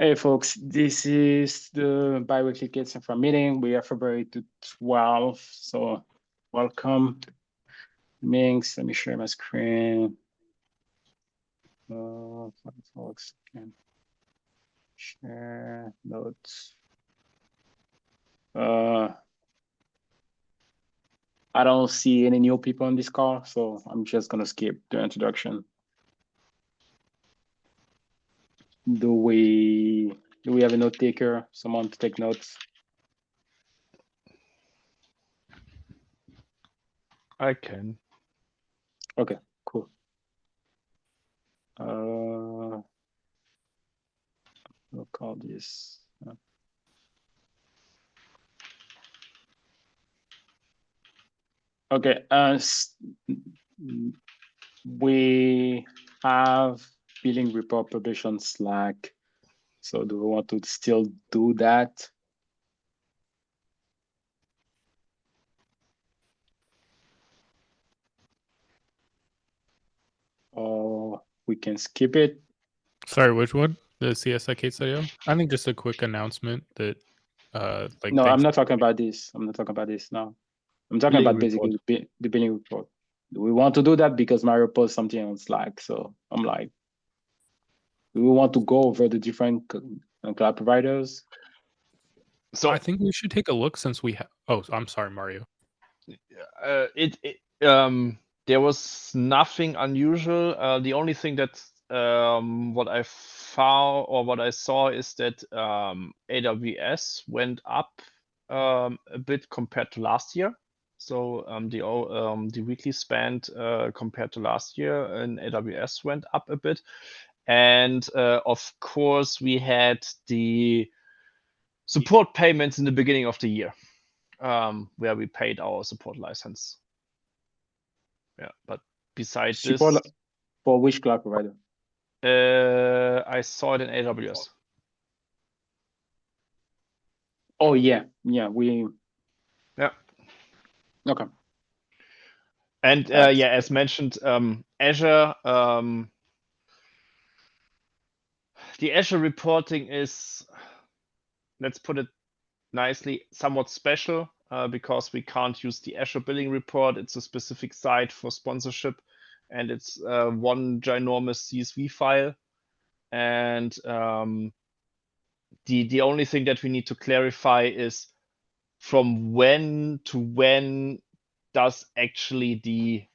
Hey folks, this is the bi-weekly K8s-Infra meeting. We are February 12th, so welcome. Minx, let me share my screen. Folks can share notes. I don't see any new people on this call, so I'm just gonna skip the introduction. Do we have a note taker? Someone to take notes? I can. Okay, cool. We'll call this. Okay, we have billing report published on Slack. So do we want to still do that? Or we can skip it? Sorry, which one? The CSIK.io? I think just a quick announcement that like no, I'm not talking about this. I'm not talking about this now. I'm talking Billing about basically the billing report. Do we want to do that because Mario posted something on Slack? So I'm like, do we want to go over the different cloud providers? So I think we should take a look since we have. Oh, I'm sorry, Mario. There was nothing unusual. The only thing that what I found or what I saw is that AWS went up a bit compared to last year. So the weekly spend compared to last year in AWS went up a bit, and of course we had the support payments in the beginning of the year, where we paid our support license. Yeah, but besides support this, for which cloud provider? I saw it in AWS. Oh yeah, we. Yeah. Okay. And yeah, as mentioned, Azure. The Azure reporting is, let's put it nicely, somewhat special because we can't use the Azure billing report. It's a specific site for sponsorship, and it's one ginormous CSV file. And the only thing that we need to clarify is from when to when does actually the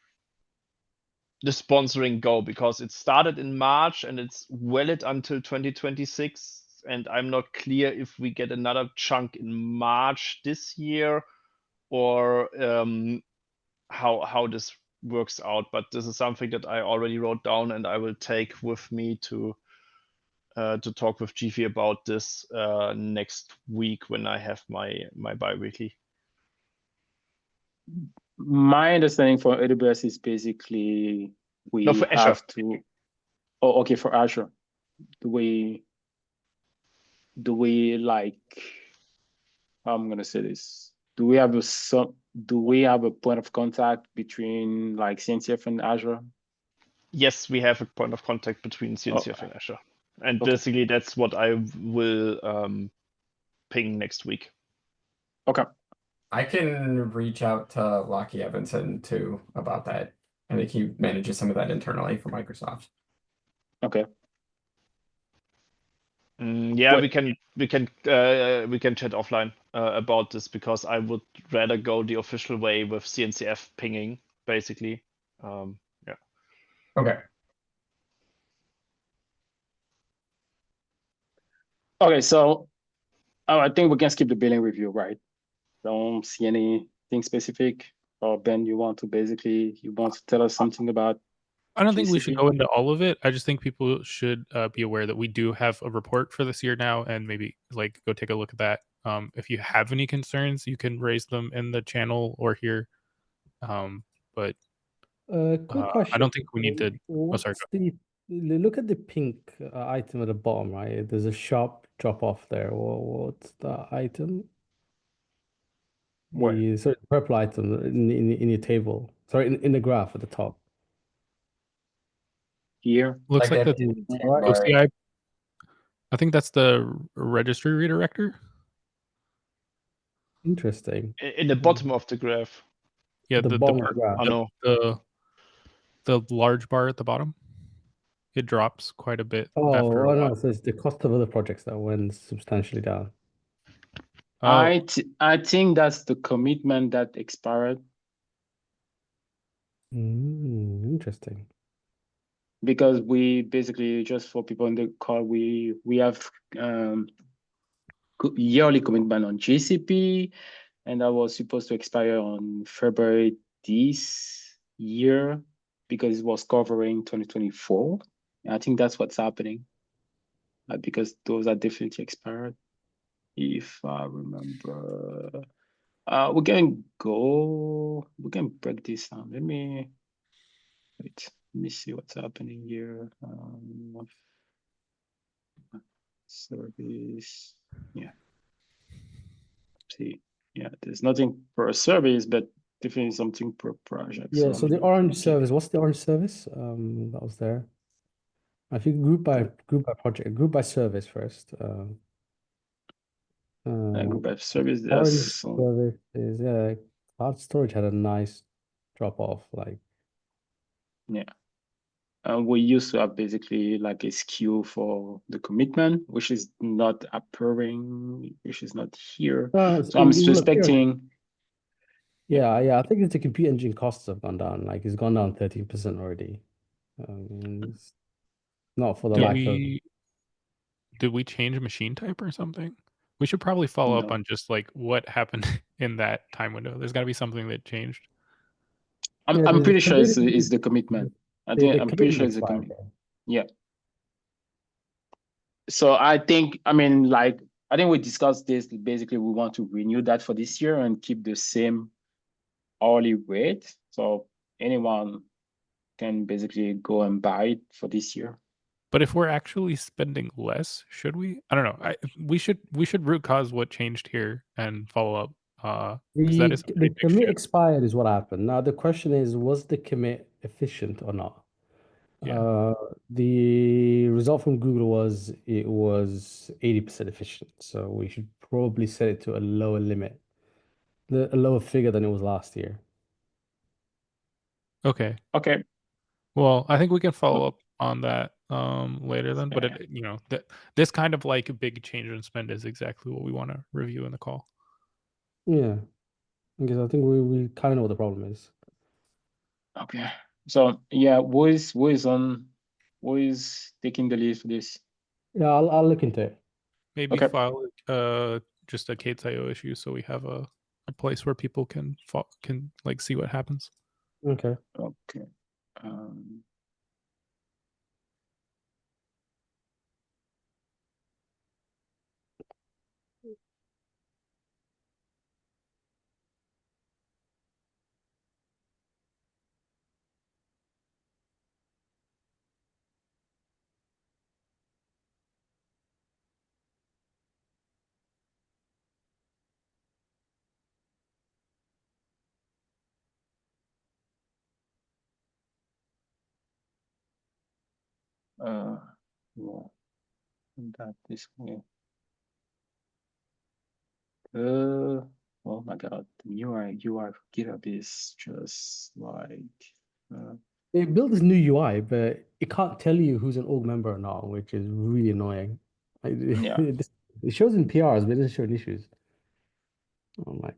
sponsoring go, because it started in March and it's valid until 2026, and I'm not clear if we get another chunk in March this year or how this works out. But this is something that I already wrote down and I will take with me to talk with Jiffy about this next week when I have my bi-weekly. My understanding for AWS is basically we for have Azure. to. Oh, okay, for Azure. Do we like? How I'm gonna say this. Do we have a point of contact between like CNCF and Azure? Yes, we have a point of contact between CNCF and Azure. And basically that's what I will ping next week. Okay. I can reach out to Lockie Evanson too about that. I think he manages some of that internally for Microsoft. Okay. Yeah, we can chat offline about this, because I would rather go the official way with CNCF pinging, basically. Yeah. Okay. Okay, so I think we can skip the billing review, right? Don't see anything specific. Or Ben, you want to tell us something about? I don't think we should go into all of it. I just think people should be aware that we do have a report for this year now, and maybe like go take a look at that. If you have any concerns, you can raise them in the channel or here. But quick question. I don't think we need to. Look at the pink item at the bottom, right? There's a sharp drop off there. What's the item? The purple item in your table. Sorry, in the graph at the top. Here looks like the OCI. I think that's the registry redirector. Interesting. In the bottom of the graph. Yeah, The the bottom bar, graph. Oh no. the large bar at the bottom. It drops quite a bit after Oh, a while. no, so it's the cost of other projects that went substantially down. Oh, I think that's the commitment that expired Interesting. because we basically, just for people in the call, we have yearly commitment on GCP, and that was supposed to expire on February this year because it was covering 2024. And I think that's what's happening because those are definitely expired. If I remember, we can break this down. Let me see what's happening here. Service, yeah. See, yeah, there's nothing per service, but definitely something per project. Yeah, so the orange okay. service, what's the orange service? That was there. I think group by project, group by service first. Group by service, Orange there's service is cloud storage had a nice drop off, like yeah. We used to have basically like a skew for the commitment, which is not appearing, which is not here. So I'm it will appear. suspecting. Yeah, I think it's the compute engine costs have gone down. Like it's gone down 13% already. It's not for the lack of. did we change machine type or something? We should probably follow up No. on just like what happened in that time window. There's got to be something that changed. I'm pretty sure it's commitment- the commitment. I'm the pretty sure it's the expired, commitment. Yeah. So I think we discussed this. Basically, we want to renew that for this year and keep the same hourly rate. So anyone can basically go and buy it for this year. But if we're actually spending less, should we? I don't know. We should root cause what changed here and follow up. Because that is a The pretty big commit shift. expired is what happened. Now the question is, was the commit efficient or not? Yeah. The result from Google was it was 80% efficient. So we should probably set it to a lower limit, a lower figure than it was last year. Okay. Okay. Well, I think we can follow up on that later then. But Yeah. this kind of like a big change in spend is exactly what we want to review in the call. Yeah, because I think we kind of know what the problem is. Okay. So yeah, who is taking the lead for this? Yeah, I'll look into it. Maybe Okay. file just a K8s.io issue so we have a place where people can like see what happens. Okay. Okay. Yeah, that this way. Oh my God, the UI for GitHub is just like. They built this new UI, but it can't tell you who's an org member or not, which is really annoying. Yeah. It shows in PRs, but it doesn't show in issues. Oh my.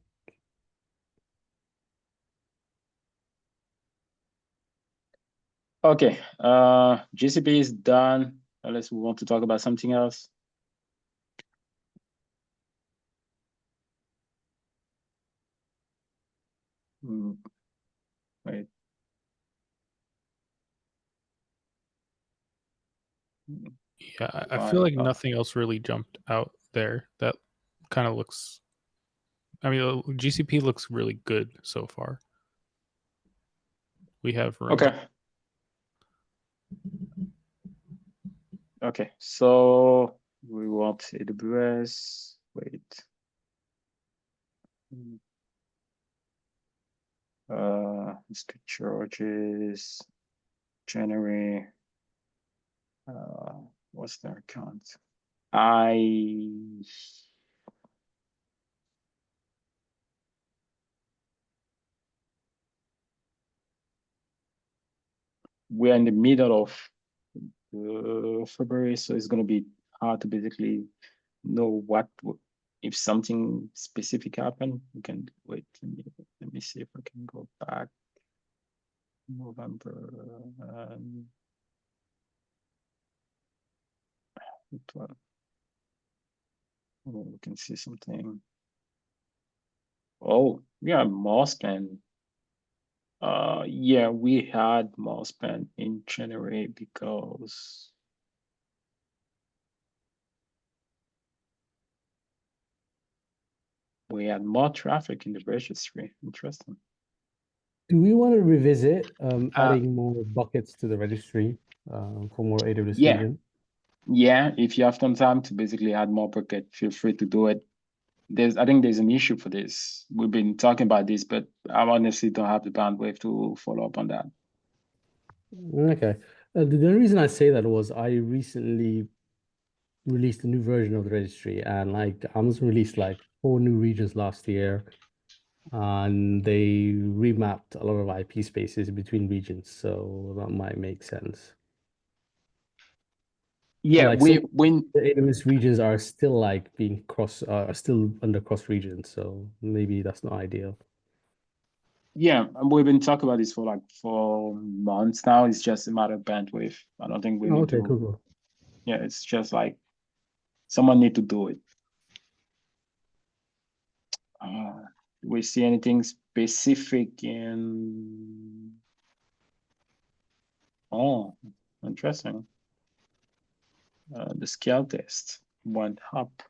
Okay. GCP is done. Unless we want to talk about something else. Wait. Yeah, I feel like nothing else really jumped out there. That kind of looks. I mean, GCP looks really good so far. We have room. Okay. Okay, so we want AWS. Wait. Mr. George's January. What's their account? We're in the middle of February, so it's going to be hard to basically know if something specific happened. We can wait. Let me see if I can go back. November. 12. Oh, we can see something. Oh, yeah, more spend. Yeah, we had more spend in January because we had more traffic in the registry. Interesting. Do we want to revisit adding more buckets to the registry for more AWS Yeah. region? Yeah, if you have some time to basically add more bucket, feel free to do it. I think there's an issue for this. We've been talking about this, but I honestly don't have the bandwidth to follow up on that. Okay. The reason I say that was I recently released a new version of the registry, and like Amazon released like 4 new regions last year, and they remapped a lot of IP spaces between regions, so that might make sense. Yeah, like the AWS regions are still like being are still under cross regions, so maybe that's not ideal. Yeah, we've been talking about this for months now. It's just a matter of bandwidth. I don't think we need to. Cool. Yeah, it's just like someone need to do it. Do we see anything specific in? Oh, interesting. The scale test went up.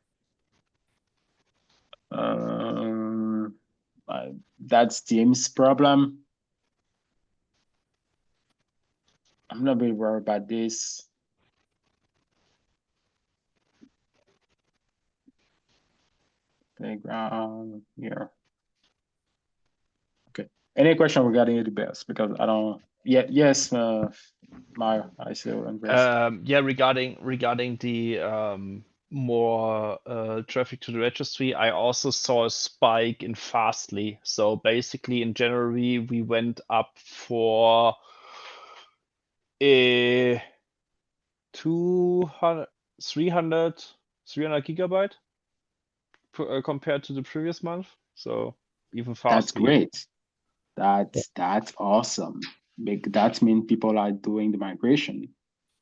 That's Team's problem. I'm not really worried about this. Playground here. Okay. Any question regarding AWS? Because I don't. Yeah. Yes. Mario, I see Andres. Yeah, regarding the more traffic to the registry, I also saw a spike in Fastly. So basically, in January, we went up for a 300 gigabyte compared to the previous month. So even Fastly. That's great. That's awesome. That means people are doing the migration.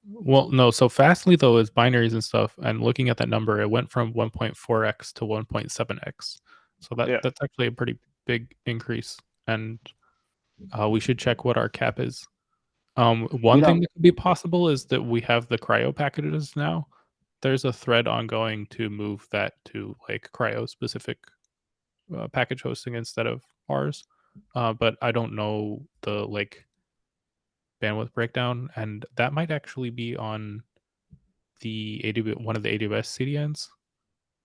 Well, no. So Fastly though is binaries and stuff, and looking at that number, it went from 1.4x to 1.7x. So that's actually a pretty big increase, and we should check what our cap is. One thing that could be possible is that we have the cryo packages now. There's a thread ongoing to move that to like cryo specific package hosting instead of ours, but I don't know the like bandwidth breakdown, and that might actually be on the one of the AWS CDNs.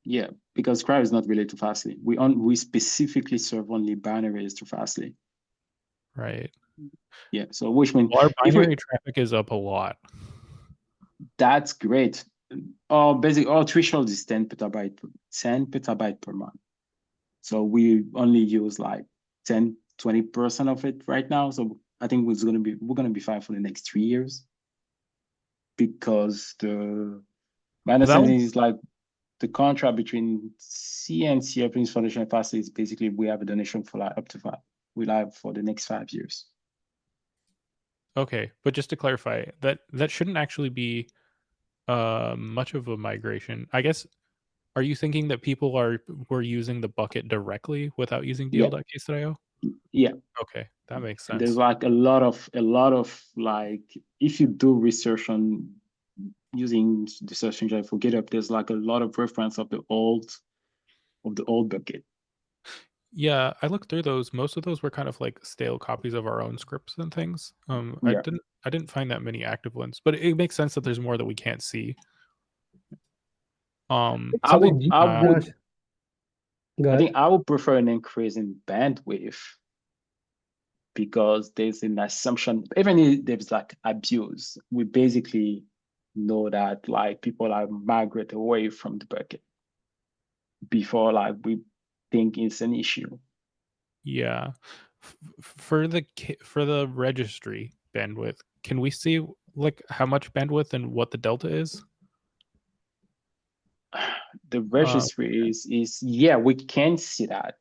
Yeah, because cryo is not related to Fastly. We specifically serve only binaries to Fastly. Right. Yeah. So which means our binary traffic is up a lot. That's great. Our threshold is 10 petabyte per month. So we only use like 10-20% of it right now. So I think we're gonna be fine for the next 3 years, because my understanding is like the contract between C and C Openings Foundation and Fastly is basically we have a donation for like up to 5. We live for the next 5 years. Okay, but just to clarify, that shouldn't actually be much of a migration. I guess, are you thinking that people were using the bucket directly without using DL.case.io? Yeah. Okay, that makes sense. There's like a lot of like, if you do research on using the search engine for GitHub, there's like a lot of reference of the old bucket. Yeah, I looked through those. Most of those were kind of like stale copies of our own scripts and things. Yeah. I didn't find that many active ones, but it makes sense that there's more that we can't see. I think I would prefer an increase in bandwidth, because there's an assumption, even if there's like abuse, we basically know that like people are migrate away from the bucket before like we think it's an issue. Yeah. For the registry bandwidth, can we see like how much bandwidth and what the delta is? The registry is yeah, we can see that.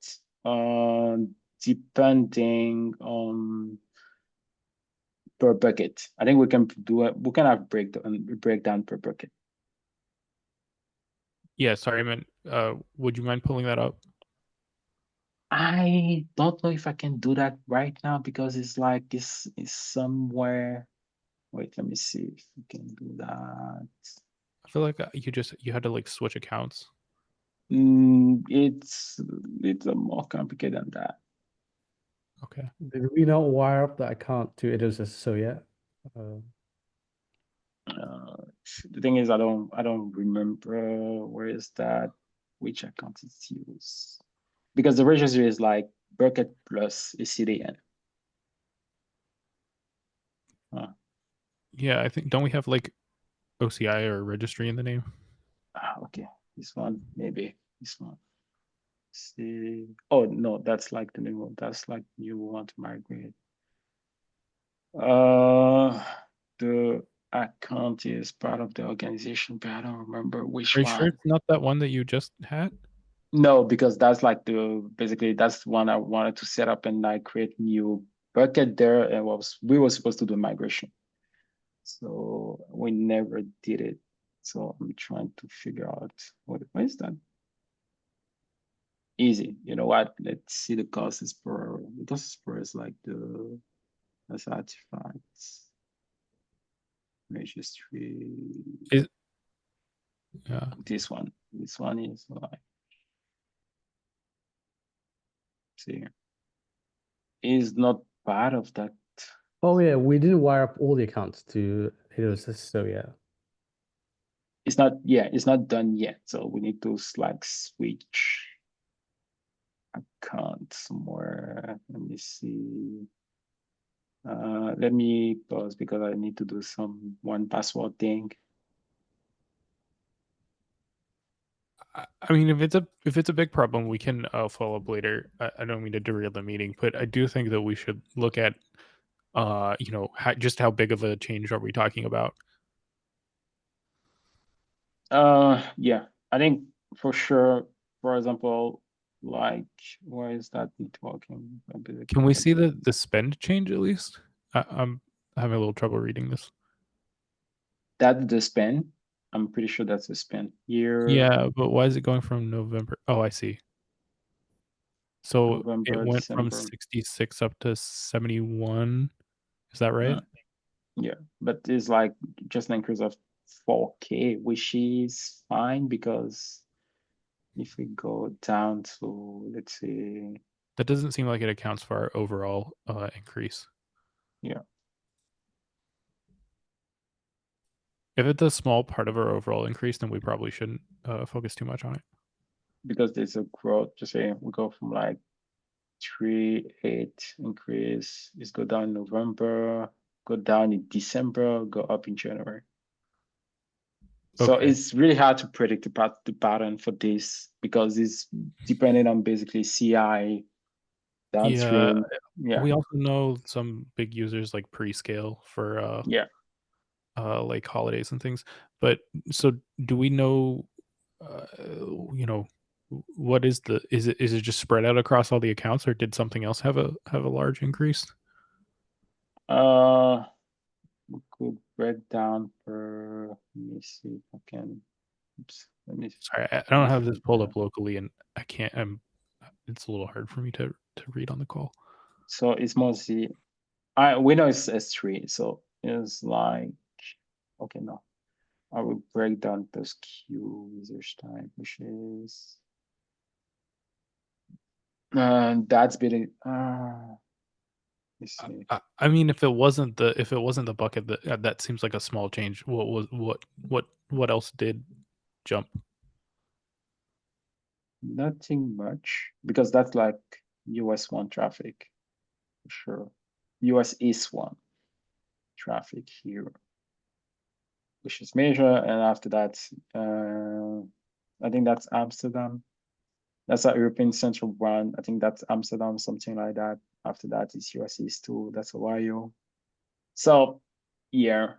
Depending on per bucket. I think we can do it. We can have breakdown per bucket. Yeah, sorry, I meant would you mind pulling that up? I don't know if I can do that right now because it's like it's somewhere. Wait, let me see if we can do that. I feel like you had to like switch accounts. It's more complicated than that. Okay. Did we not wire up that account to SIG yet? The thing is, I don't remember where is that, which account it's used, because the registry is like bucket plus a CDN. Yeah, I think don't we have like OCI or registry in the name? Okay, this one maybe this one. See, oh no, that's like the new one. That's like you want to migrate. The account is part of the organization, but I don't remember which Are you one. sure it's not that one that you just had? No, because that's like basically that's one I wanted to set up and like create new bucket there, and we were supposed to do migration, so we never did it. So I'm trying to figure out what is that. Easy, you know what? Let's see the cost is per. The cost per is like the artifacts registry. Yeah. This one is like, see, is not part of that. Oh yeah, we didn't wire up all the accounts to SIG yet. It's not, yeah, it's not done yet. So we need to like switch account somewhere. Let me see. Let me pause because I need to do some one password thing. I mean, if it's a big problem, we can follow up later. I don't mean to derail the meeting, but I do think that we should look at, you know, just how big of a change are we talking about? Yeah, I think for sure. For example, like where is that networking? Can we see the spend change at least? I'm having a little trouble reading this. That's the spend. I'm pretty sure that's the spend here. Yeah, but why is it going from November? Oh, I see. So November, it went December. from 66 up to 71. Is that right? Yeah, but it's like just an increase of 4K, which is fine because if we go down to, let's see. That doesn't seem like it accounts for our overall increase. Yeah. If it's a small part of our overall increase, then we probably shouldn't focus too much on it. Because there's a growth, just say we go from like 3.8 increase, it's go down in November, go down in December, go up in January. So Okay. it's really hard to predict the pattern for this because it's dependent on basically CI downstream. Yeah. We also know some big users like Prescale for like holidays and things. But so do we know you know, what is it just spread out across all the accounts, or did something else have a large increase? We could break down per, let me see if I can, oops, let me. Sorry, I don't have this pulled up locally, and I can't. It's a little hard for me to read on the call. So it's mostly, we know it's S3, so it's like, okay, no. I will break down those queue users time, which is, that's been, let's see. I mean, if it wasn't the bucket, that seems like a small change. What else did jump? Nothing much, because that's like US1 traffic, for sure. US East 1 traffic here. which is major, and after that, I think that's Amsterdam. That's a European Central one. I think that's Amsterdam, something like that. After that is US East 2, that's Ohio. So yeah.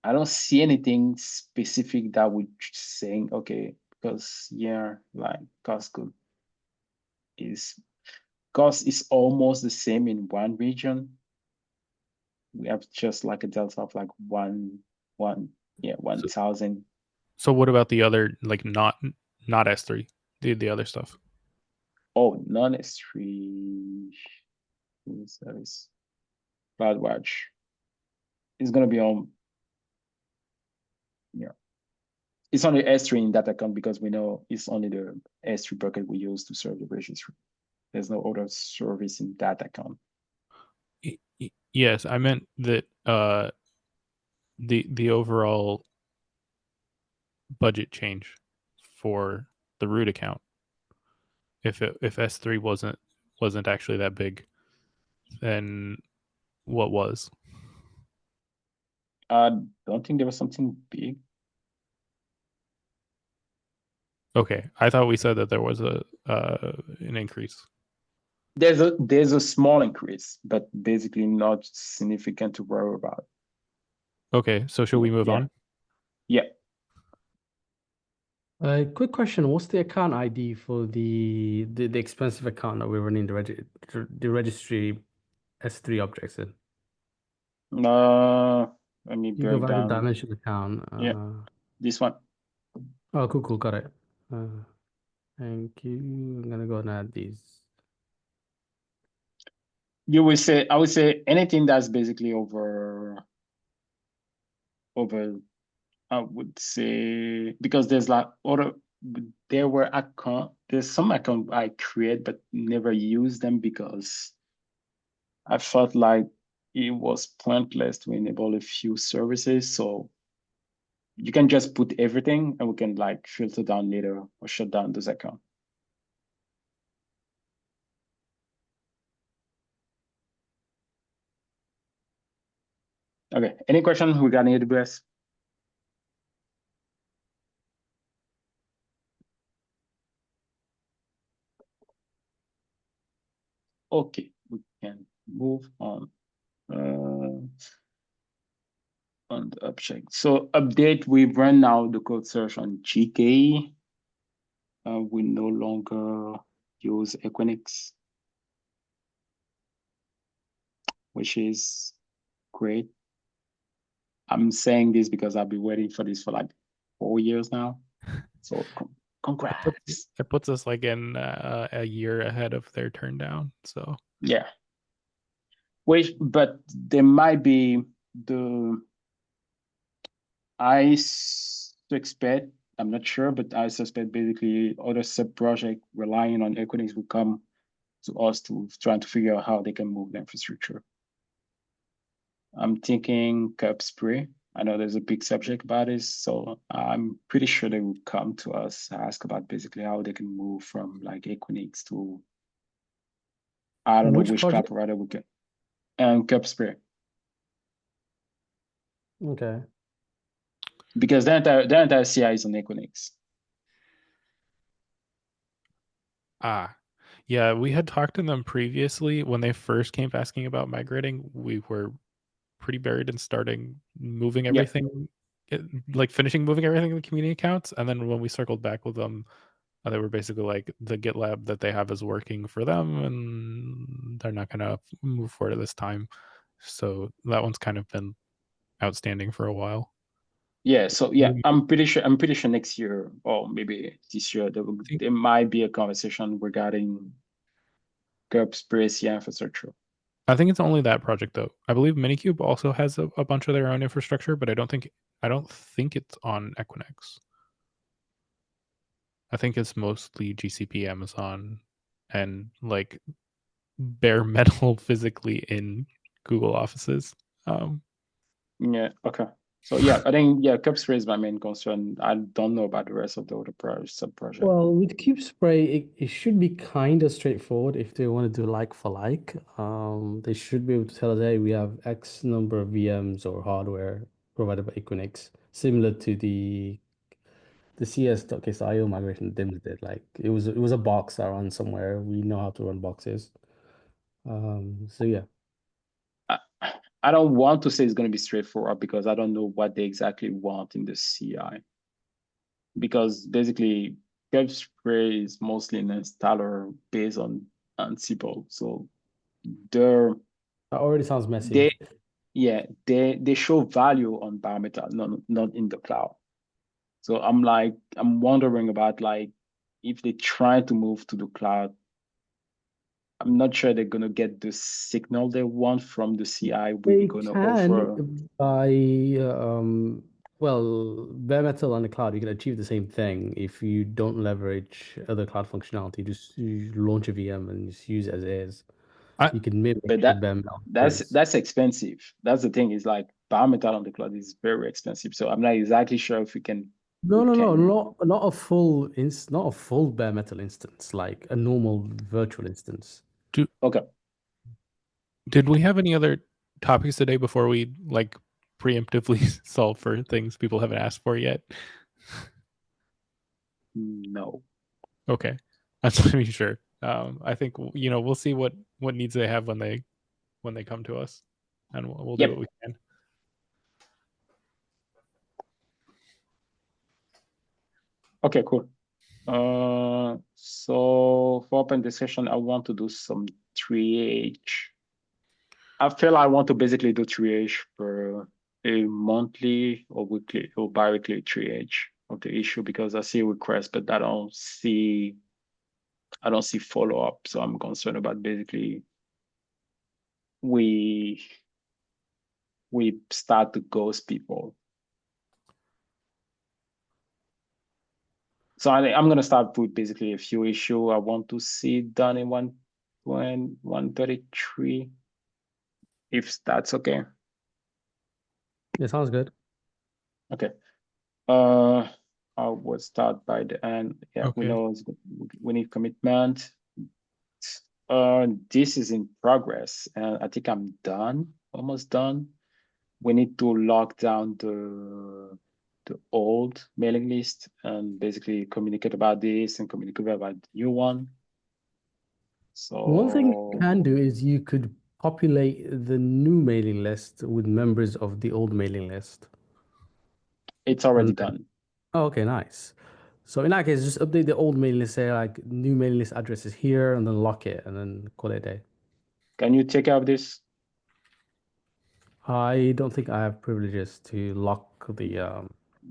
I don't see anything specific that would saying, okay, because yeah, like cost is almost the same in one region. We have just like a delta of like 1,000. So what about the other, like not S3, the other stuff? Oh, non-S3 service. CloudWatch is gonna be on. Yeah, it's only S3 in that account because we know it's only the S3 bucket we use to serve the registry. There's no other service in that account. Yes, I meant that the overall budget change for the root account. If S3 wasn't actually that big, then what was? I don't think there was something big. Okay, I thought we said that there was an increase. There's a small increase, but basically not significant to worry about. Okay, so should we move on? Yeah. Quick question: what's the account ID for the expensive account that we're running the registry S3 objects in? Let me You break provide a down. dimension account. Yeah. This one. Oh, cool, got it. Thank you. I'm gonna go and add these. I would say anything that's basically over, I would say, because there's like there's some account I create but never use them because I felt like it was pointless to enable a few services. So you can just put everything and we can like filter down later or shut down those accounts. Okay, any question regarding AWS? Okay, we can move on. On the object. So update, we've run now the code search on GK. We no longer use Equinix, which is great. I'm saying this because I've been waiting for this for like 4 years now. So congrats. It puts us like in a year ahead of their turn down. So yeah. Wait, but there might be I suspect, I'm not sure, but I suspect basically other sub-project relying on Equinix will come to us to trying to figure out how they can move the infrastructure. I'm thinking cup spray. I know there's a big subject about this, so I'm pretty sure they will come to us, ask about basically how they can move from like Equinix to, I don't know which cloud provider we can, and cup spray. Okay. Because their entire CI is on Equinix. Yeah, we had talked to them previously when they first came asking about migrating. We were pretty buried in starting moving everything, like finishing moving everything in the community accounts. And then when we circled back with them, they were basically like the GitLab that they have is working for them and they're not going to move forward at this time. So that one's kind of been outstanding for a while. Yeah, so yeah, I'm pretty sure next year or maybe this year there might be a conversation regarding GURP spray CI infrastructure. I think it's only that project though. I believe Minikube also has a bunch of their own infrastructure, but I don't think it's on Equinix. I think it's mostly GCP, Amazon, and like bare metal physically in Google offices. Yeah, okay. So yeah, I think yeah, Cup Spray is my main concern. I don't know about the rest of the other sub project. Well, with Cube Spray, it should be kind of straightforward if they want to do like for like. They should be able to tell us, hey, we have X number of VMs or hardware provided by Equinix, similar to the CS.io migration that Dims did. Like it was a box that runs somewhere. We know how to run boxes. So yeah. I don't want to say it's going to be straightforward because I don't know what they exactly want in the CI. Because basically, Cup Spray is mostly an installer based on Ansible. So they're That already sounds messy. they show value on bare metal, not in the cloud. So I'm wondering about like if they try to move to the cloud, I'm not sure they're gonna get the signal they want from the CI. We're They gonna offer. can by well, bare metal on the cloud, you can achieve the same thing if you don't leverage other cloud functionality. Just you launch a VM and just use it as is. You can mimic But the bare metal experience. that's expensive. That's the thing, is like bare metal on the cloud is very expensive. So I'm not exactly sure if we can. No, not a not a full bare metal instance, like a normal virtual instance. Okay. Did we have any other topics today before we like preemptively solve for things people haven't asked for yet? No. Okay, that's to be sure. I think we'll see what needs they have when they come to us, and we'll do what we can. Okay, cool. So for open discussion, I want to do some 3H. I feel I want to basically do 3H for a monthly or weekly or bi-weekly 3H of the issue, because I see requests, but I don't see follow-up. So I'm concerned about basically we start to ghost people. So I'm gonna start with basically a few issue I want to see done in 133, if that's okay. Yeah, sounds good. Okay. I will start by the end. Yeah, Okay. we know we need commitment. This is in progress, and I think I'm done, almost done. We need to lock down the old mailing list and basically communicate about this and communicate about the new one. So One thing you can do is you could populate the new mailing list with members of the old mailing list. it's already done. Oh, okay, nice. So in that case, just update the old mailing list, say like new mailing list address is here, and then lock it, and then call it a day. Can you take care of this? I don't think I have privileges to lock the.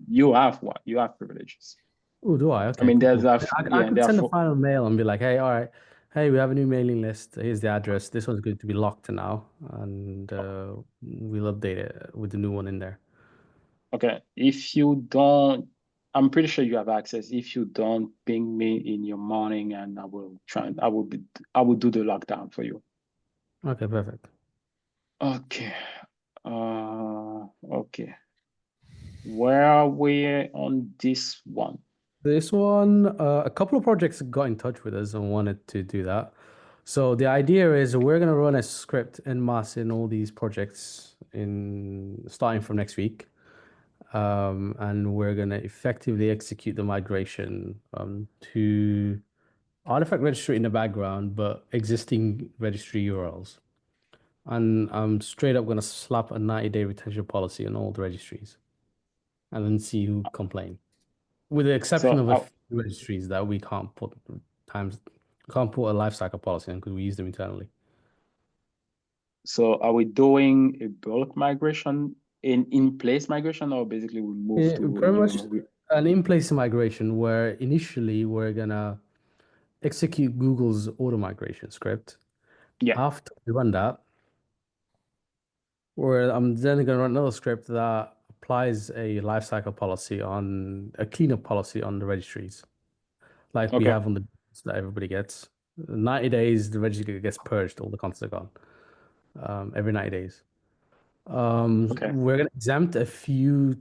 You have what? You have privileges. Oh, do I? Okay. I mean, cool, there's cool. I could send a final mail and be like, hey, all right, hey, we have a new mailing list. Here's the address. This one's going to be locked now, and we'll update it with the new one in there. Okay. If you don't, I'm pretty sure you have access. If you don't, ping me in your morning, and I will do the lockdown for you. Okay, perfect. Okay. Okay. Where are we on this one? This one, a couple of projects got in touch with us and wanted to do that. So the idea is we're going to run a script en masse in all these projects starting from next week. And we're going to effectively execute the migration to artifact registry in the background, but existing registry URLs. And I'm straight up going to slap a 90-day retention policy on all the registries and then see who complain. With the exception of a few registries that we can't put a lifecycle policy in because we use them internally. So are we doing a bulk migration, in place migration, or basically we move to pretty much an in-place migration where initially we're gonna execute Google's auto migration script. Yeah. After we run that, I'm then gonna run another script that applies a lifecycle policy on a cleanup policy on the registries, like we have on the that everybody gets. 90 days, the registry gets purged, all the contents are gone. Every 90 days. We're gonna exempt a few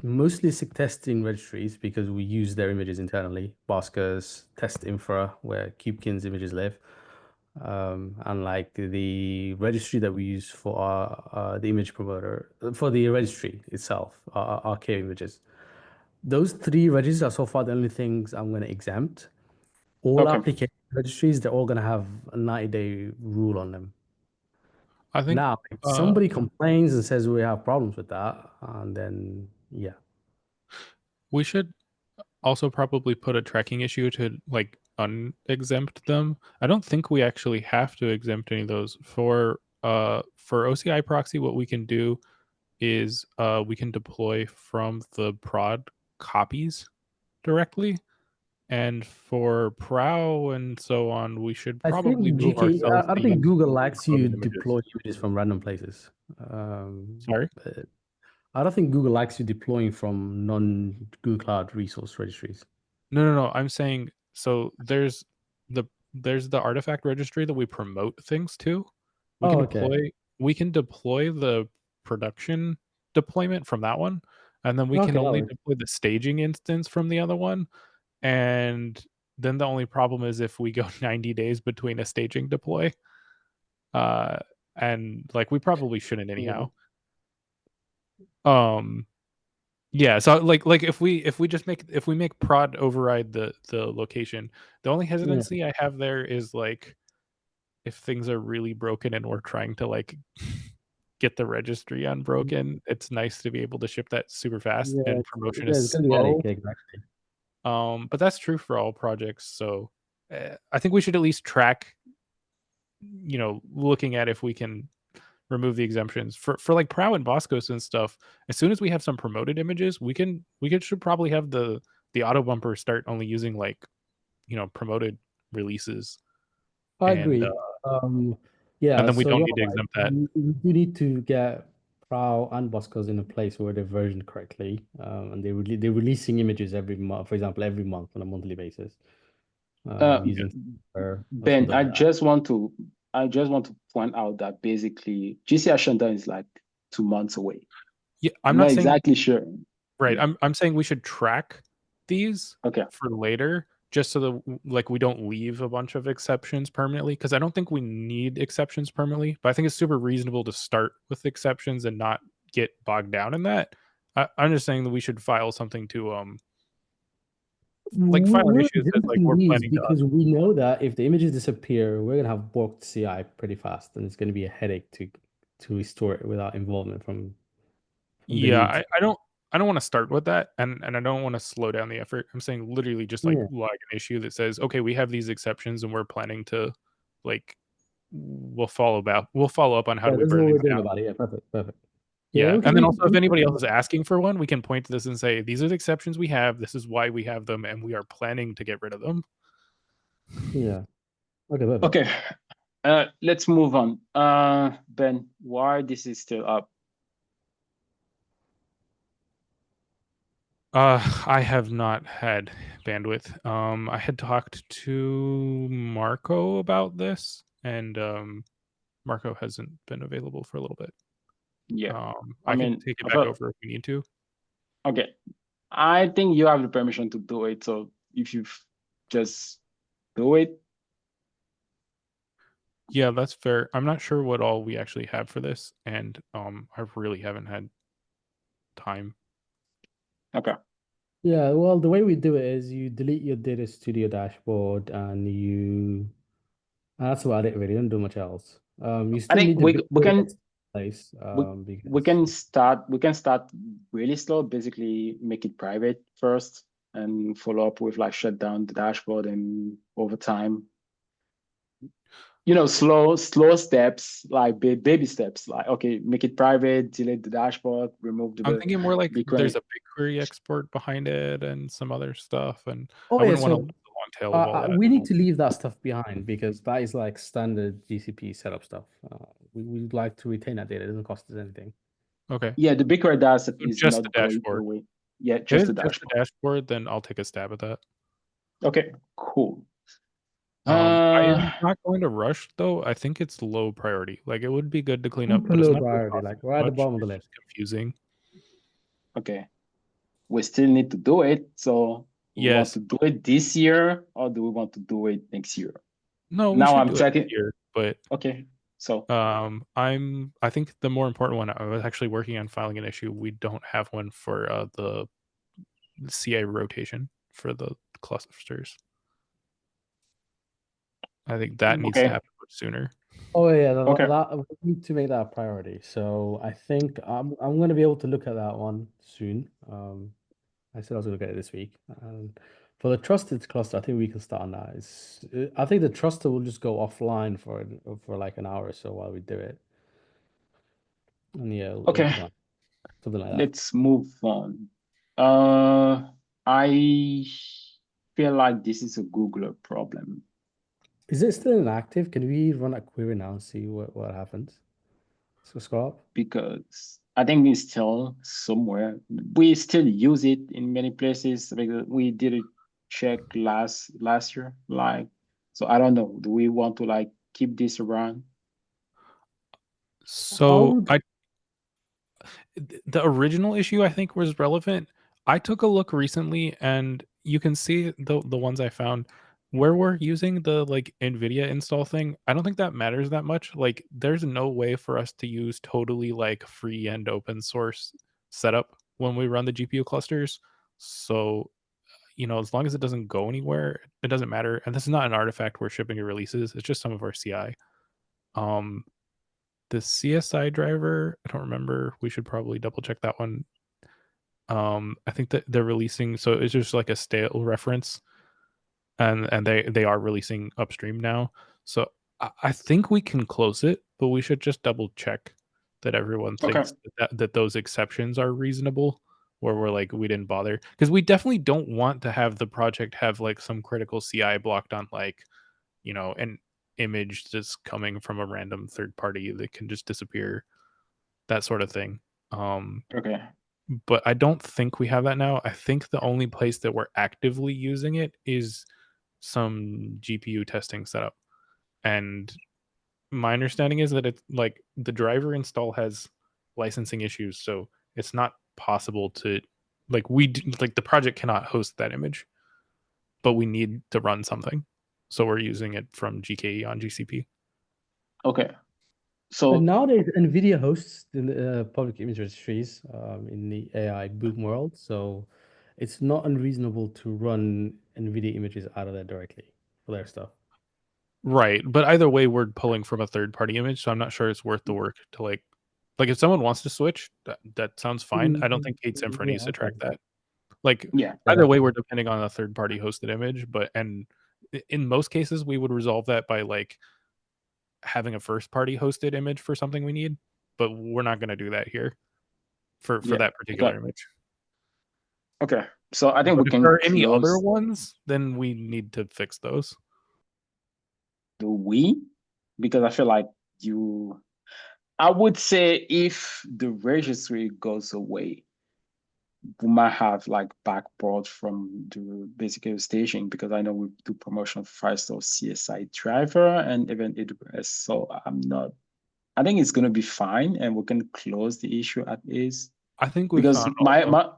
mostly SIG testing registries because we use their images internally. Bosca's test infra where Kubekin's images live. And like the registry that we use for our the image promoter for the registry itself, our K images. Those three registries are so far the only things I'm going to exempt. All application registries, they're all going to have a 90-day rule on them. I think Now, if somebody complains and says we have problems with that, and then yeah, we should also probably put a tracking issue to like unexempt them. I don't think we actually have to exempt any of those. For OCI proxy, what we can do is we can deploy from the prod copies directly. And for Prow and so on, we should I probably think move ourselves. I don't think Google likes you images. deploy images from random places. Sorry? I don't think Google likes you deploying from non-Google Cloud resource registries. No. I'm saying so. There's the artifact registry that we promote things to. We can deploy the production deployment from that one, and then we can only deploy the staging instance from the other one. And then the only problem is if we go 90 days between a staging deploy. And like we probably shouldn't anyhow. Yeah, so like if we make prod override the location, the only hesitancy I have there is like if things are really broken and we're trying to like get the registry unbroken, it's nice to be able to ship that super fast and promotion is slow. Exactly. But that's true for all projects. So I think we should at least track, looking at if we can remove the exemptions for like Prow and Boscos and stuff. As soon as we have some promoted images, we should probably have the auto bumper start only using like, promoted releases. I agree. Yeah, and then we don't need to exempt that. We do need to get Prow and Boscos in a place where they're versioned correctly, and they're releasing images every month, for example, every month on a monthly basis. Ben, I just want to point out that basically GC Ashenda is like 2 months away. Yeah, I'm not saying, exactly sure. Right. I'm saying we should track these for later, just so that like we don't leave a bunch of exceptions permanently, because I don't think we need exceptions permanently, but I think it's super reasonable to start with exceptions and not get bogged down in that. I'm just saying that we should file something to file an issue that like we're planning because we know that if the images disappear, we're gonna have borked CI pretty fast, and it's gonna be a headache to restore it without involvement from yeah, I don't want to start with that, and I don't want to slow down the effort. I'm saying literally just like log an issue that says, okay, we have these exceptions and we're planning to like we'll follow up on how do we burn these down. about it. Yeah, perfect. Yeah, and then also if anybody else is asking for one, we can point to this and say, these are the exceptions we have, this is why we have them, and we are planning to get rid of them. Yeah. Okay, perfect. Okay. Let's move on. Ben, why this is still up? I have not had bandwidth. I had talked to Marco about this, and Marco hasn't been available for a little bit. Yeah. I can take it back over if we need to. Okay. I think you have the permission to do it. So if you just do it. Yeah, that's fair. I'm not sure what all we actually have for this, and I really haven't had time. Okay. Yeah, well, the way we do it is you delete your Data Studio dashboard and that's about it really. Don't do much else. You still need we can place. We can start really slow, basically make it private first and follow up with like shut down the dashboard, and over time, slow steps, like baby steps, like, okay, make it private, delete the dashboard, remove the I'm thinking more like BigQuery. There's a BigQuery export behind it and some other stuff, and I wouldn't want to leave the long tail of all that. We need to leave that stuff behind because that is like standard GCP setup stuff. We'd like to retain that data. It doesn't cost us anything. Okay. Yeah, the BigQuery data is just not the dashboard. Away. Yeah, just the dashboard. Then I'll take a stab at that. Okay, cool. I am not going to rush though. I think it's low priority. Like it would be good to clean up, Super but it's low not really priority, like costing right at the much. bottom of the It's list. just confusing. Okay. We still need to do it. So we want Yes. to do it this year, or do we want to do it next year? No, we Now should I'm do it tracking. here, but Okay. So I think the more important one, I was actually working on filing an issue. We don't have one for the CA rotation for the clusters. I think that needs to okay. happen much sooner. Oh yeah, Okay. we need to make that a priority. So I think I'm going to be able to look at that one soon. I said I was going to look at it this week. And for the trusted cluster, I think we can start on that. I think the truster will just go offline for like an hour or so while we do it. And yeah, it'll be Okay. fine. Something like that. Let's move on. I feel like this is a Googler problem Is it still inactive? Can we run a query now and see what happens? So scroll up. because I think it's still somewhere. We still use it in many places because we did a check last year. Like, so I don't know. Do we want to like keep this around? So How the original issue I think was relevant. I took a look recently, and you can see the ones I found where we're using the like NVIDIA install thing. I don't think that matters that much. Like, there's no way for us to use totally like free and open source setup when we run the GPU clusters. So, as long as it doesn't go anywhere, it doesn't matter. And this is not an artifact we're shipping to releases. It's just some of our CI. The CSI driver, I don't remember. We should probably double check that one. I think that they're releasing, so it's just like a stale reference, and they are releasing upstream now. So I think we can close it, but we should just double check that everyone Okay. thinks that those exceptions are reasonable, where we're like, we didn't bother, because we definitely don't want to have the project have like some critical CI blocked on like an image that's coming from a random third party that can just disappear, that sort of thing. Okay. But I don't think we have that now. I think the only place that we're actively using it is some GPU testing setup. And my understanding is that it's like the driver install has licensing issues, so it's not possible to like the project cannot host that image, but we need to run something. So we're using it from GKE on GCP. Okay. But So nowadays, NVIDIA hosts the public image registries in the AI boom world, so it's not unreasonable to run NVIDIA images out of there directly for their stuff. Right, but either way, we're pulling from a third-party image, so I'm not sure it's worth the work to like if someone wants to switch, that sounds fine. I don't think K8s-Infra needs to track that. Like, yeah. either way, we're depending on a third-party hosted image, and in most cases, we would resolve that by like having a first-party hosted image for something we need, but we're not going to do that here for Yeah. that particular image. Okay. So I think But we if can there are any other close. ones, then we need to fix those. Do we? Because I feel like I would say if the registry goes away, we might have like backport from the basic staging, because I know we do promotion of Firestore CSI driver and even AWS. So I think it's gonna be fine, and we can close the issue at is. I think we Because found all of them.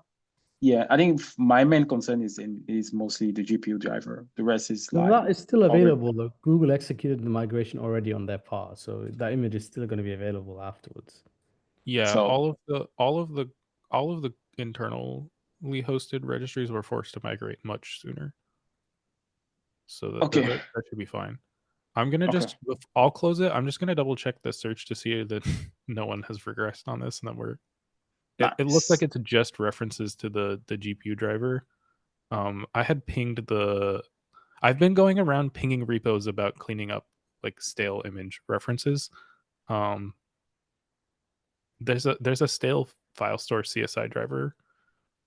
yeah, I think my main concern is mostly the GPU driver. The rest is Well, like that is still already. available. Though. Google executed the migration already on their part, so that image is still going to be available afterwards. Yeah, So all of the internally hosted registries were forced to migrate much sooner. So that should be fine. I'm gonna I'll close it. I'm just gonna double check the search to see that no one has regressed on this, and then it looks like it's just references to the GPU driver. I had pinged I've been going around pinging repos about cleaning up like stale image references. There's a stale file store CSI driver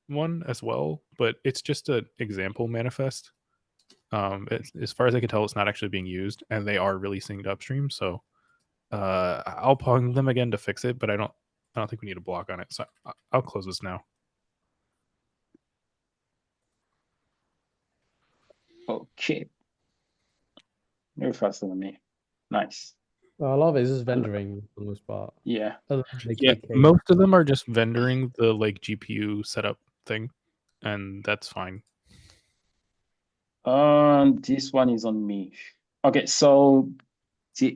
one as well, but it's just an example manifest. As far as I can tell, it's not actually being used, and they are releasing it upstream. So I'll pong them again to fix it, but I don't think we need a block on it. So I'll close this now. okay. You're faster than me. Nice. A lot of it is just vendoring for the most part. Yeah. Other than the Yeah, KK. most of them are just vendoring the like GPU setup thing, and that's fine. This one is on me. Okay, so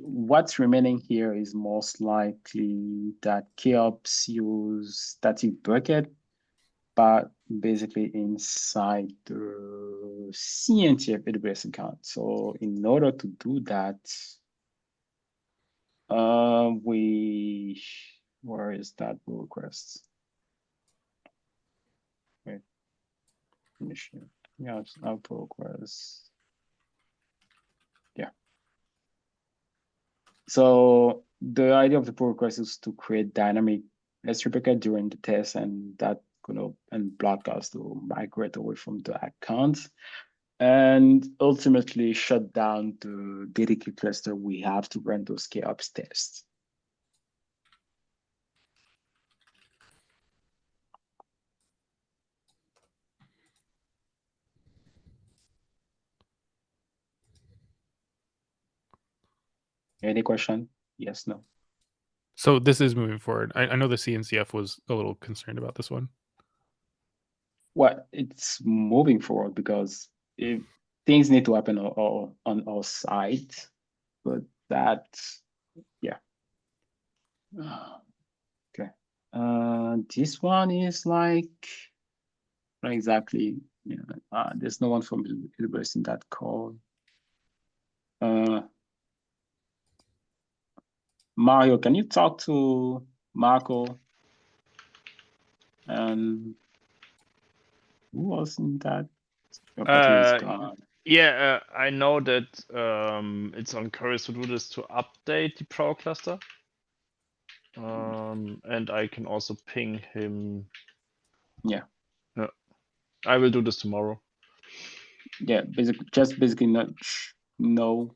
what's remaining here is most likely that K8s use static bucket, but basically inside the CNTF AWS account. So in order to do that, where is that pull request? Wait, finish here. Yeah, it's our pull request. Yeah. So the idea of the pull request is to create dynamic S3 bucket during the test, and that and block us to migrate away from the account and ultimately shut down the dedicated cluster we have to run those K8s tests. Any question? Yes, no. So this is moving forward. I know the CNCF was a little concerned about this one. Well, it's moving forward because things need to happen on our side, but that, yeah. Okay. This one is like, not exactly, there's no one from the universe in that call. Mario, can you talk to Marco? And who was in that? Your party is gone. Yeah, I know that it's on Currys to do this to update the Pro cluster. And I can also ping him. Yeah. I will do this tomorrow. Yeah, basically not know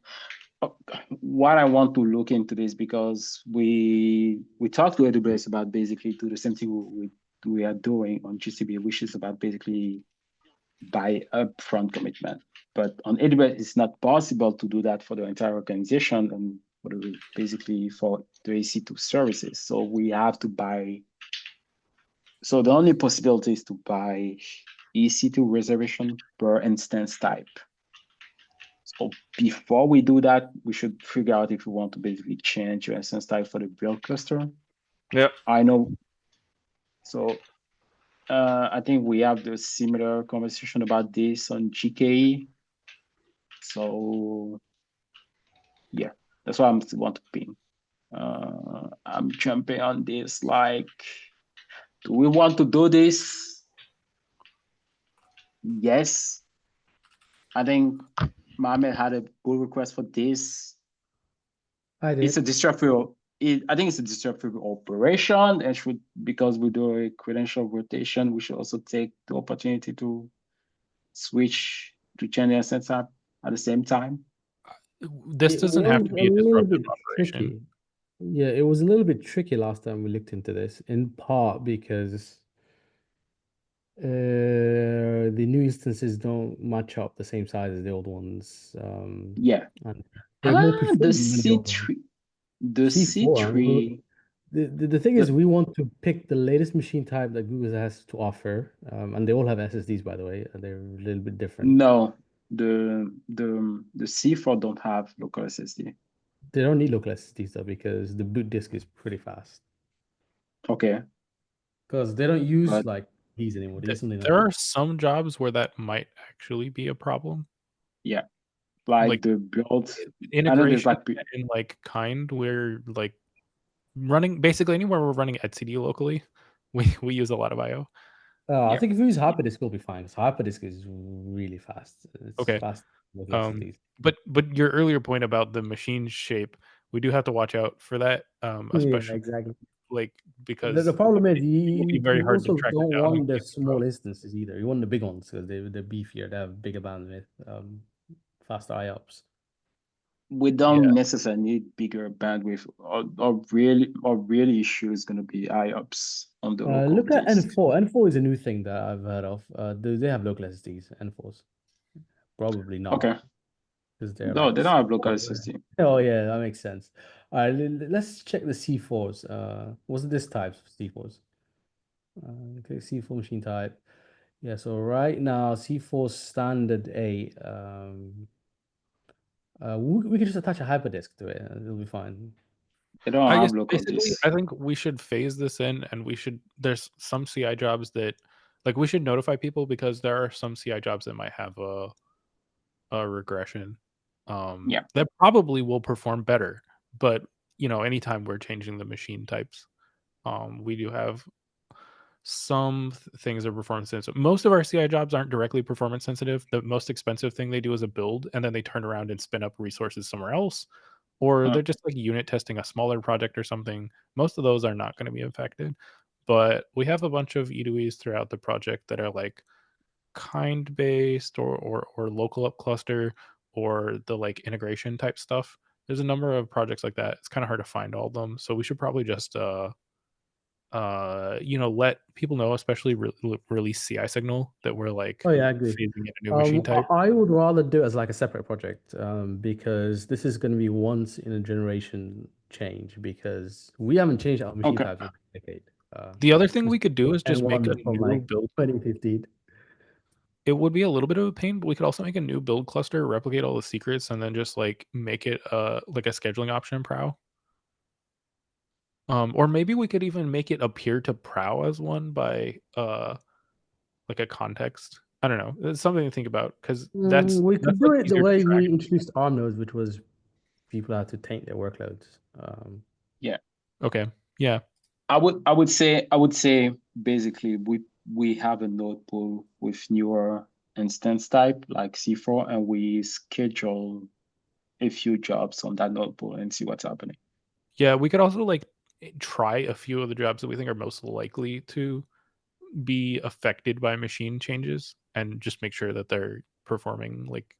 what I want to look into this, because we talked to AWS about basically do the same thing we are doing on GCP, which is about basically buy upfront commitment. But on AWS, it's not possible to do that for the entire organization and basically for the EC2 services. So we have to buy. So the only possibility is to buy EC2 reservation per instance type. So before we do that, we should figure out if we want to basically change your instance type for the build cluster. Yeah. I know. So I think we have the similar conversation about this on GKE. So yeah, that's why I want to ping. I'm jumping on this. Like, do we want to do this? Yes. I think Mohammed had a pull request for this. I did. It's a disruptive. I think it's a disruptive operation, and because we do a credential rotation, we should also take the opportunity to switch to change the setup at the same time. This doesn't have to be a disruptive operation. Tricky. Yeah, it was a little bit tricky last time we looked into this, in part because the new instances don't match up the same size as the old ones. Yeah. And they're more The performant than the old ones. C3. The C4. C3. The thing is, we want to pick the latest machine type that Google has to offer, and they all have SSDs, by the way. And they're a little bit different. No, the C4 don't have local SSD. They don't need local SSDs though, because the boot disk is pretty fast. Okay. Because they don't use But like these anymore. They use something There like are some jobs where that might actually be a problem. yeah, like Like, the build Integration like in like kind where like running basically anywhere we're running etcd locally, we use a lot of IO. I Yeah. think if you use Hyperdisk, it'll be fine. Because Hyperdisk is really fast. It's Okay. fast with SSDs. But your earlier point about the machine shape, we do have to watch out for that, especially exactly. like because The problem is it will be very hard to also track it don't down on want the GPU small Pro. instances either. You want the big ones because they're beefier. They have bigger bandwidth, faster IOPS. We don't necessarily need bigger bandwidth. Or really issue is going to be IOPS on the local Look at disk. N4. N4 is a new thing that I've heard of. Do they have local SSDs? N4s? Probably not. Okay. because they're No, like they don't have local smaller. SSD. Oh yeah, that makes sense. All right, let's check the C4s. What's this types of C4s? Okay, C4 machine type. Yeah, so right now C4 standard 8. We could just attach a hyperdisk to it, and it'll be fine. They don't I have guess local basically, disk. I think we should phase this in, and we should. There's some CI jobs that, like, we should notify people because there are some CI jobs that might have a regression. Yeah. That probably will perform better, but anytime we're changing the machine types, we do have some things that are performance sensitive. Most of our CI jobs aren't directly performance sensitive. The most expensive thing they do is a build, and then they turn around and spin up resources somewhere else, or they're just like unit testing a smaller project or something. Most of those are not going to be affected, but we have a bunch of E2Es throughout the project that are like kind based or local up cluster or the like integration type stuff. There's a number of projects like that. It's kind of hard to find all of them, so we should probably just let people know, especially release CI signal, that we're like Oh yeah, I agree. phasing in a new machine type. I would rather do it as like a separate project, because this is going to be once in a generation change, because we haven't changed our machine Okay. types in a decade. The other thing we could do is just make N1 a from new like build. 2015. It would be a little bit of a pain, but we could also make a new build cluster, replicate all the secrets, and then just like make it like a scheduling option in Prow. Or maybe we could even make it appear to Prow as one by like a context. I don't know. It's something to think about, because We could that's do like it the easier to way track. we introduced ARM nodes, which was people had to taint their workloads. Yeah. Okay. Yeah. I would say basically we have a node pool with newer instance type like C4, and we schedule a few jobs on that node pool and see what's happening. Yeah, we could also like try a few of the jobs that we think are most likely to be affected by machine changes and just make sure that they're performing like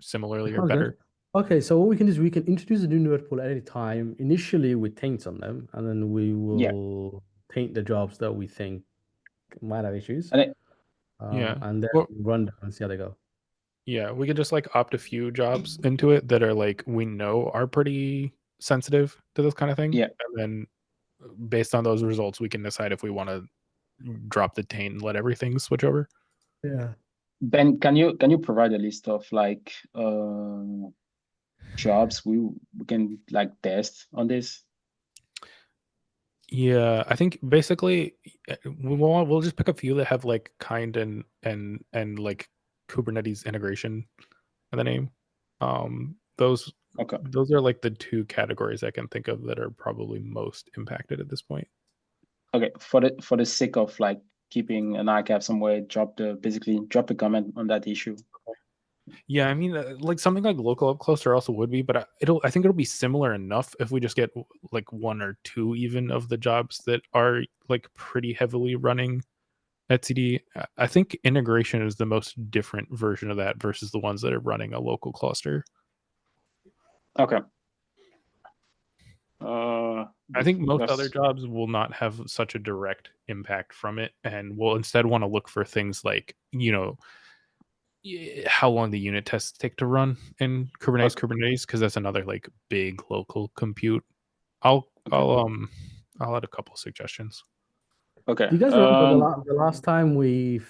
similarly or Sounds better. good. Okay, so what we can do is we can introduce a new node pool at any time, initially with taints on them, and then we will taint the jobs that we think might have issues. And Yeah. And then Well, run them and see how they go. yeah, we could just like opt a few jobs into it that are like we know are pretty sensitive to this kind of thing. Yeah. And then based on those results, we can decide if we want to drop the taint and let everything switch over. Yeah. Ben, can you provide a list of like jobs we can like test on this? Yeah, I think basically we'll just pick a few that have like kind and like Kubernetes integration in the name. Those are like the two categories I can think of that are probably most impacted at this point. Okay, for the sake of like keeping an archive somewhere, basically drop a comment on that issue. Yeah, I mean, like something like local up cluster also would be, but I think it'll be similar enough if we just get like one or two even of the jobs that are like pretty heavily running etcd. I think integration is the most different version of that versus the ones that are running a local cluster. Okay. I think most other jobs will not have such a direct impact from it, and will instead want to look for things like, how long the unit tests take to run in Kubernetes, because that's another like big local compute. I'll add a couple of suggestions. Okay. Do you guys remember the last time do you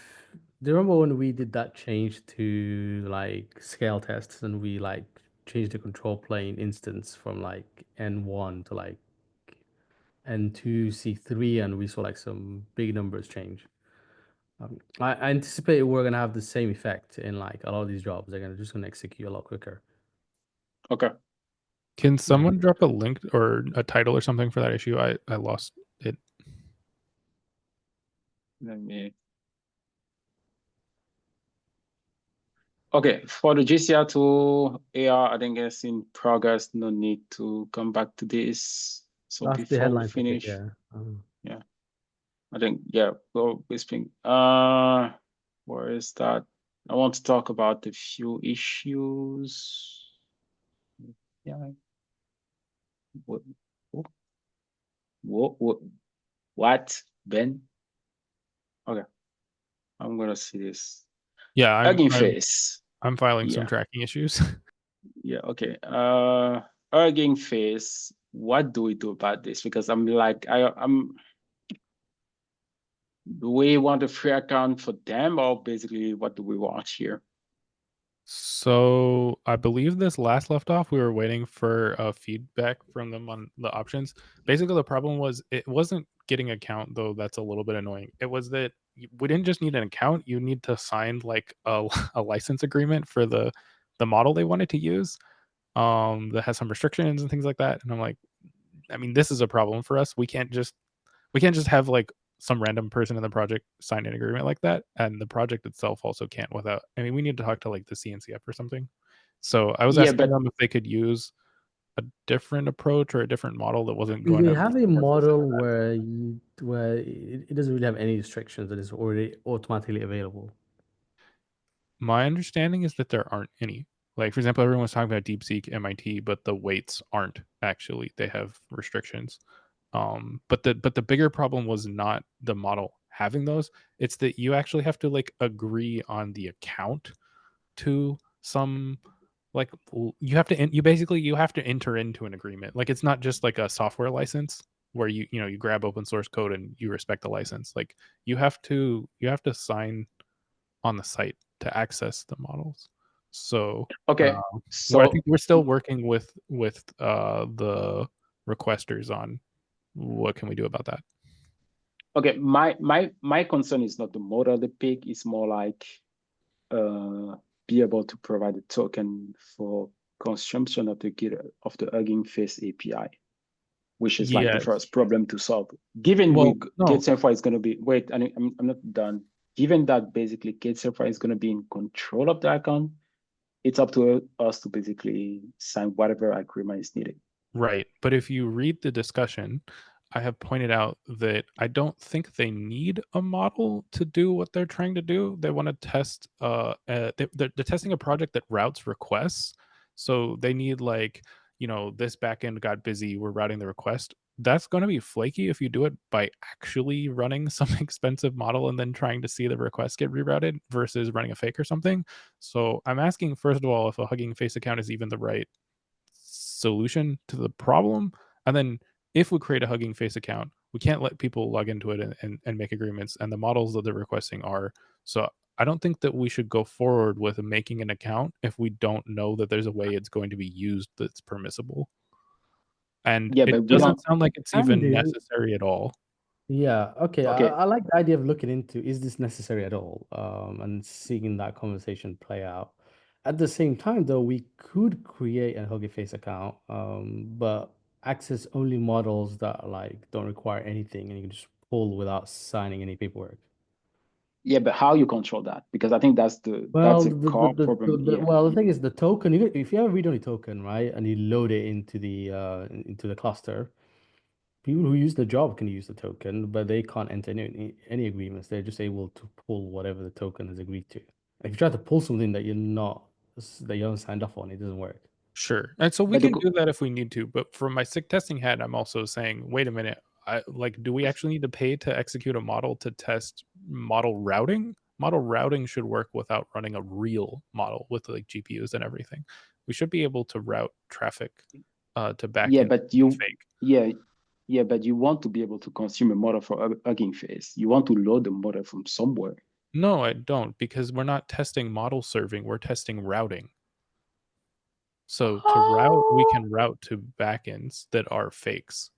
remember when we did that change to like scale tests, and we like changed the control plane instance from like N1 to like N2 C3, and we saw like some big numbers change? I anticipate we're gonna have the same effect in like a lot of these jobs. They're just gonna execute a lot quicker. Okay. Can someone drop a link or a title or something for that issue? I lost it. Let me. Okay, for the GCR2 AR, I think it's in progress. No need to come back to this. So That's the before we headline topic, finish, yeah. Yeah, I think go whispering. Where is that? I want to talk about a few issues. Yeah. What, Ben? Okay, I'm gonna see this. Yeah, Hugging Face. I'm filing some Yeah. tracking issues. Yeah, okay. Hugging Face, what do we do about this? Because I'm like, do we want a free account for them, or basically what do we want here? So I believe this last left off, we were waiting for feedback from them on the options. Basically, the problem was it wasn't getting account, though. That's a little bit annoying. It was that we didn't just need an account; you need to sign like a, a license agreement for the model they wanted to use, that has some restrictions and things like that. And I'm like, I mean, this is a problem for us. We can't just have like some random person in the project sign an agreement like that, and the project itself also can't without. I mean, we need to talk to like the CNCF or something. So I was Yeah, asking but them if they could use a different approach or a different model that wasn't Do going they to have be a superfluous into model that. where it doesn't really have any restrictions that is already automatically available? My understanding is that there aren't any. Like, for example, everyone was talking about DeepSeek MIT, but the weights aren't actually. They have restrictions. But the bigger problem was not the model having those. It's that you actually have to like agree on the account to some, like, you have to you have to enter into an agreement. Like, it's not just like a software license where you grab open source code and you respect the license. Like, you have to sign on the site to access the models. So okay. I So think we're still working with the requesters on what can we do about that. okay, my concern is not the model they pick, it's more like be able to provide a token for consumption of the Hugging Face API, which is like the Yes. first problem to solve. Given Well, no. Gates-Infra is going to be, wait, I'm not done. Given that basically Gates-Infra is going to be in control of the account, it's up to us to basically sign whatever agreement is needed. Right. But if you read the discussion, I have pointed out that I don't think they need a model to do what they're trying to do. They want to test, they're testing a project that routes requests. So they need, like, this backend got busy, we're routing the request. That's going to be flaky if you do it by actually running some expensive model and then trying to see the requests get rerouted versus running a fake or something. So I'm asking, first of all, if a Hugging Face account is even the right solution to the problem. And then if we create a Hugging Face account, we can't let people log into it and make agreements. And the models that they're requesting are. So I don't think that we should go forward with making an account if we don't know that there's a way it's going to be used that's permissible. And Yeah, it but we doesn't don't. sound like it's Can even do. necessary at all. Yeah, okay. Okay, I like the idea of looking into, is this necessary at all? And seeing that conversation play out. At the same time, though, we could create a Hugging Face account, but access only models that like don't require anything, and you can just pull without signing any paperwork. yeah, but how you control that? Because I think that's Well, a core problem here. well, the thing is, the token. If you have a read-only token, right, and you load it into the cluster, people who use the job can use the token, but they can't enter any agreements. They're just able to pull whatever the token has agreed to. If you try to pull something that you haven't signed off on, it doesn't work. Sure. And so we But the, can do that if we need to. But from my SIG testing hat, I'm also saying, wait a minute. Do we actually need to pay to execute a model to test model routing? Model routing should work without running a real model with like GPUs and everything. We should be able to route traffic to yeah, backend but you fake. yeah, but you want to be able to consume a model for Hugging Face. You want to load the model from somewhere. No, I don't, because we're not testing model serving, we're testing routing. So to route, we can route to backends that are fakes,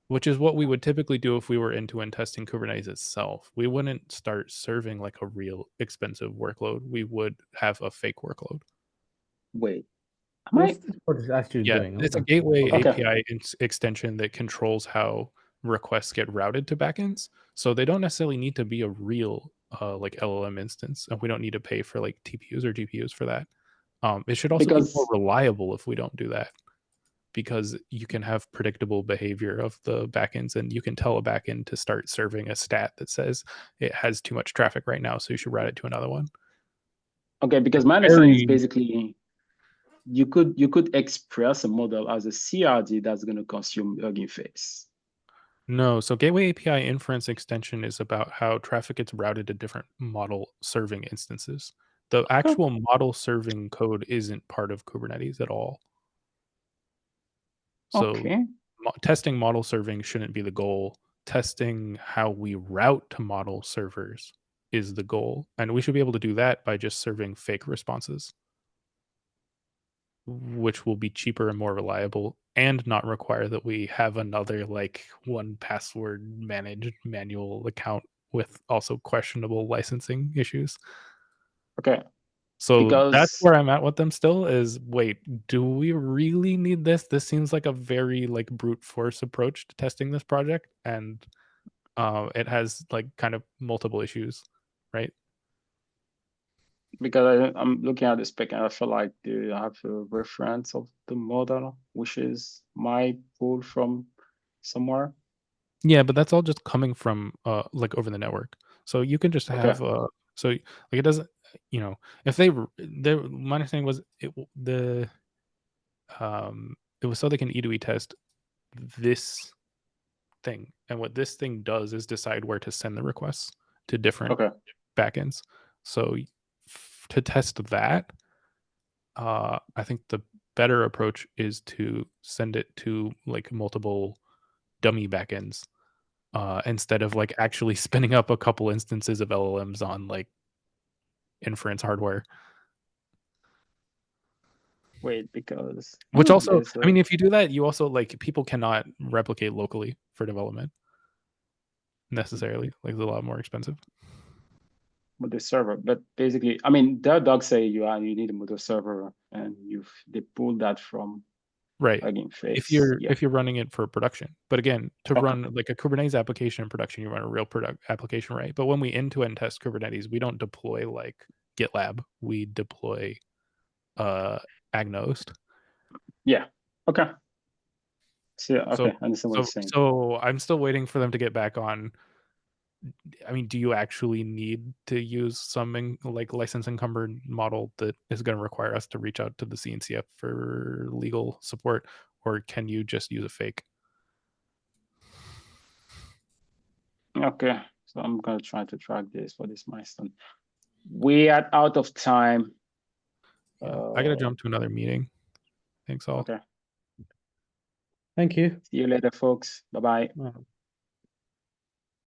which is what we would typically do if we were end-to-end testing Kubernetes itself. We wouldn't start serving like a real expensive workload. We would have a fake workload. Wait, What's this project actually Yeah, doing? it's a Hold gateway Okay. API extension that controls how requests get routed to backends. So they don't necessarily need to be a real like LLM instance, and we don't need to pay for like TPUs or GPUs for that. It should also be more Because reliable if we don't do that, because you can have predictable behavior of the backends, and you can tell a backend to start serving a stat that says it has too much traffic right now, so you should route it to another one. okay, because my understanding is basically you could express a model as a CRD that's going to consume Hugging Face. No, so Gateway API inference extension is about how traffic gets routed to different model serving instances. The actual model serving code isn't part of Kubernetes at all. So Okay. testing model serving shouldn't be the goal. Testing how we route to model servers is the goal. And we should be able to do that by just serving fake responses, which will be cheaper and more reliable and not require that we have another like 1Password managed manual account with also questionable licensing issues. Okay. So that's Because where I'm at with them still is, wait, do we really need this? This seems like a very like brute force approach to testing this project, and it has like kind of multiple issues, right? I'm looking at the spec and I feel like they have a reference of the model, which is my pull from somewhere. Yeah, but that's all just coming from like over the network. So you can just have so like it doesn't, you know, if they my understanding was it was so they can E2E test this thing, and what this thing does is decide where to send the requests to different backends. So to test that, I think the better approach is to send it to like multiple dummy backends instead of like actually spinning up a couple instances of LLMs on like inference hardware. Wait, because Which also, there's I mean, if you do that, you also like people cannot replicate locally for development necessarily. Like it's a lot more expensive. with the server, but basically, I mean, their docs say you need a model server, and they pulled that from right Hugging Face. If you're running it for production. But again, to run like a Kubernetes application in production, you run a real product application, right? But when we end-to-end test Kubernetes, we don't deploy like GitLab. We deploy Agnost. Yeah. Okay. So okay, I understand what you're saying. So I'm still waiting for them to get back on. I mean, do you actually need to use some like license encumbered model that is going to require us to reach out to the CNCF for legal support, or can you just use a fake? Okay, so I'm gonna try to track this for this milestone. We are out of time. Yeah, I gotta jump to another meeting. Thanks all. Okay. Thank you. See you later, folks. Bye-bye.